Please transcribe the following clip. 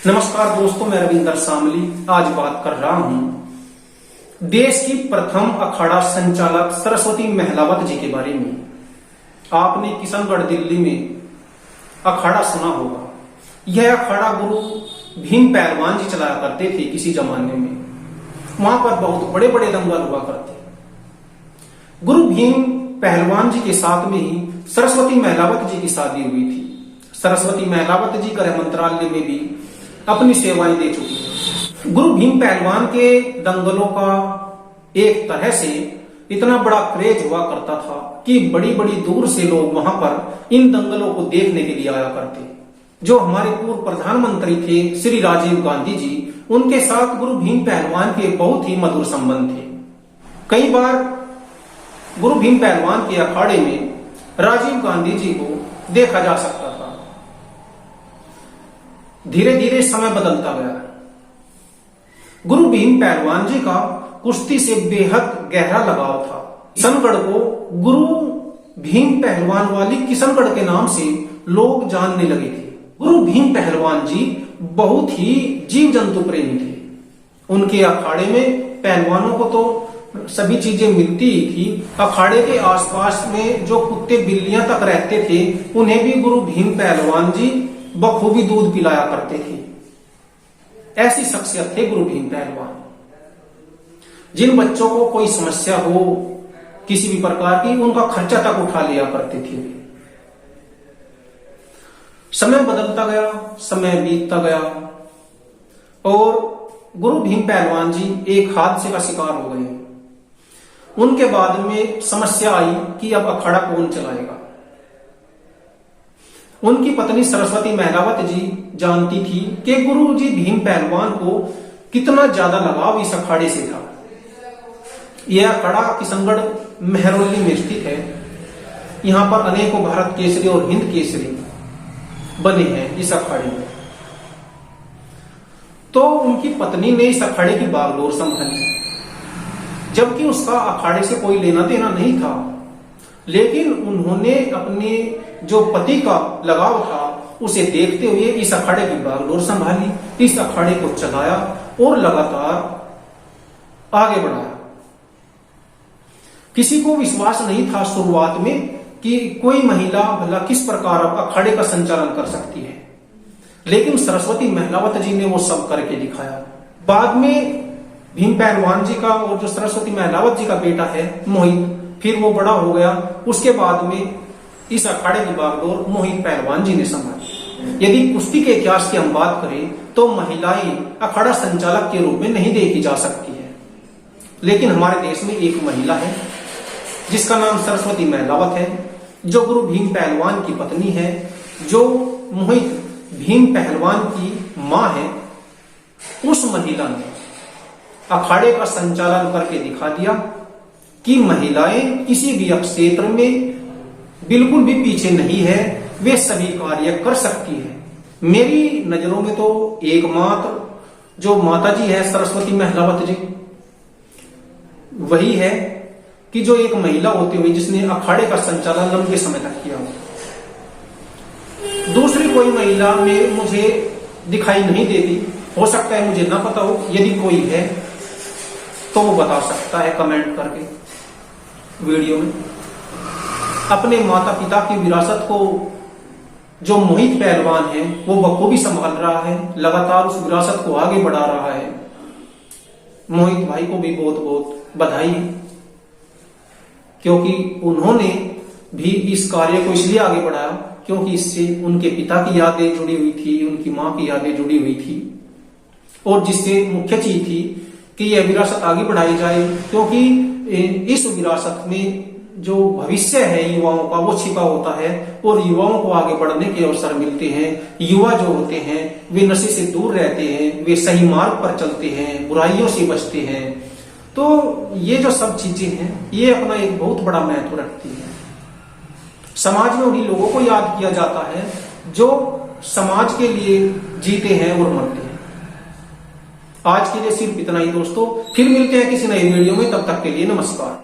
नमस्कार दोस्तों, मैं रविंदर शामली आज बात कर रहा हूं देश की प्रथम अखाड़ा संचालक सरस्वती महलावत जी के बारे में। आपने किशनगढ़ दिल्ली में अखाड़ा सुना होगा। यह अखाड़ा गुरु भीम पहलवान जी चलाया करते थे किसी जमाने में। वहां पर बहुत बड़े बड़े दंगल हुआ करते। गुरु भीम पहलवान जी के साथ में ही सरस्वती महलावत जी की शादी हुई थी। सरस्वती महलावत जी गृह मंत्रालय में भी अपनी सेवाएं दे चुकी है। गुरु भीम पहलवान के दंगलों का एक तरह से इतना बड़ा क्रेज हुआ करता था कि बड़ी बड़ी दूर से लोग वहां पर इन दंगलों को देखने के लिए आया करते। जो हमारे पूर्व प्रधानमंत्री थे श्री राजीव गांधी जी, उनके साथ गुरु भीम पहलवान के बहुत ही मधुर संबंध थे। कई बार गुरु भीम पहलवान के अखाड़े में राजीव गांधी जी को देखा जा सकता था। धीरे धीरे समय बदलता गया। गुरु भीम पहलवान जी का कुश्ती से बेहद गहरा लगाव था। किशनगढ़ को गुरु भीम पहलवान वाली किशनगढ़ के नाम से लोग जानने लगे थे। गुरु भीम पहलवान जी बहुत ही जीव जंतु प्रेमी थे। उनके अखाड़े में पहलवानों को तो सभी चीजें मिलती ही थी। अखाड़े के आसपास में जो कुत्ते बिल्लियां तक रहते थे, उन्हें भी गुरु भीम पहलवान जी बखूबी दूध पिलाया करते थे। ऐसी शख्सियत थे गुरु भीम पहलवान। जिन बच्चों को कोई समस्या हो किसी भी प्रकार की, उनका खर्चा तक उठा लिया करते थे। समय बदलता गया, समय बीतता गया और गुरु भीम पहलवान जी एक हादसे का शिकार हो गए। उनके बाद में समस्या आई कि अब अखाड़ा कौन चलाएगा। उनकी पत्नी सरस्वती महलावत जी जानती थी कि गुरु जी भीम पहलवान को कितना ज्यादा लगाव इस अखाड़े से था। यह अखाड़ा किशनगढ़ मेहरौली में स्थित है। यहां पर अनेकों भारत केसरी और हिंद केसरी बने हैं इस अखाड़े में। तो उनकी पत्नी ने इस अखाड़े की बागडोर संभाली, जबकि उसका अखाड़े से कोई लेना देना नहीं था। लेकिन उन्होंने अपने जो पति का लगाव था उसे देखते हुए इस अखाड़े की बागडोर संभाली, इस अखाड़े को चलाया और लगातार आगे बढ़ाया। किसी को विश्वास नहीं था शुरुआत में कि कोई महिला भला किस प्रकार अब अखाड़े का संचालन कर सकती है। लेकिन सरस्वती महलावत जी ने वो सब करके दिखाया। बाद में भीम पहलवान जी का और जो सरस्वती महलावत जी का बेटा है मोहित, फिर वो बड़ा हो गया। उसके बाद में इस अखाड़े की बागडोर मोहित पहलवान जी ने संभाली। यदि कुश्ती के इतिहास की हम बात करें तो महिलाएं अखाड़ा संचालक के रूप में नहीं देखी जा सकती है। लेकिन हमारे देश में एक महिला है जिसका नाम सरस्वती महलावत है, जो गुरु भीम पहलवान की पत्नी है, जो मोहित भीम पहलवान की मां है। उस महिला ने अखाड़े का संचालन करके दिखा दिया कि महिलाएं किसी भी क्षेत्र में बिल्कुल भी पीछे नहीं है, वे सभी कार्य कर सकती है। मेरी नजरों में तो एकमात्र जो माता जी है सरस्वती महलावत जी, वही है कि जो एक महिला होते हुए जिसने अखाड़े का संचालन लंबे समय तक किया हो। दूसरी कोई महिला में मुझे दिखाई नहीं देती। हो सकता है मुझे ना पता हो। यदि कोई है तो वो बता सकता है कमेंट करके वीडियो में। अपने माता पिता की विरासत को जो मोहित पहलवान है वो बखूबी संभाल रहा है, लगातार उस विरासत को आगे बढ़ा रहा है। मोहित भाई को भी बहुत बहुत बधाई है, क्योंकि उन्होंने भी इस कार्य को इसलिए आगे बढ़ाया क्योंकि इससे उनके पिता की यादें जुड़ी हुई थी, उनकी मां की यादें जुड़ी हुई थी, और जिससे मुख्य चीज थी कि यह विरासत आगे बढ़ाई जाए, क्योंकि इस विरासत में जो भविष्य है युवाओं का वो छिपा होता है और युवाओं को आगे बढ़ने के अवसर मिलते हैं। युवा जो होते हैं वे नशे से दूर रहते हैं, वे सही मार्ग पर चलते हैं, बुराइयों से बचते हैं। तो ये जो सब चीजें हैं ये अपना एक बहुत बड़ा महत्व रखती है। समाज में उन्हीं लोगों को याद किया जाता है जो समाज के लिए जीते हैं और मरते हैं। आज के लिए सिर्फ इतना ही दोस्तों, फिर मिलते हैं किसी नई वीडियो में। तब तक के लिए नमस्कार।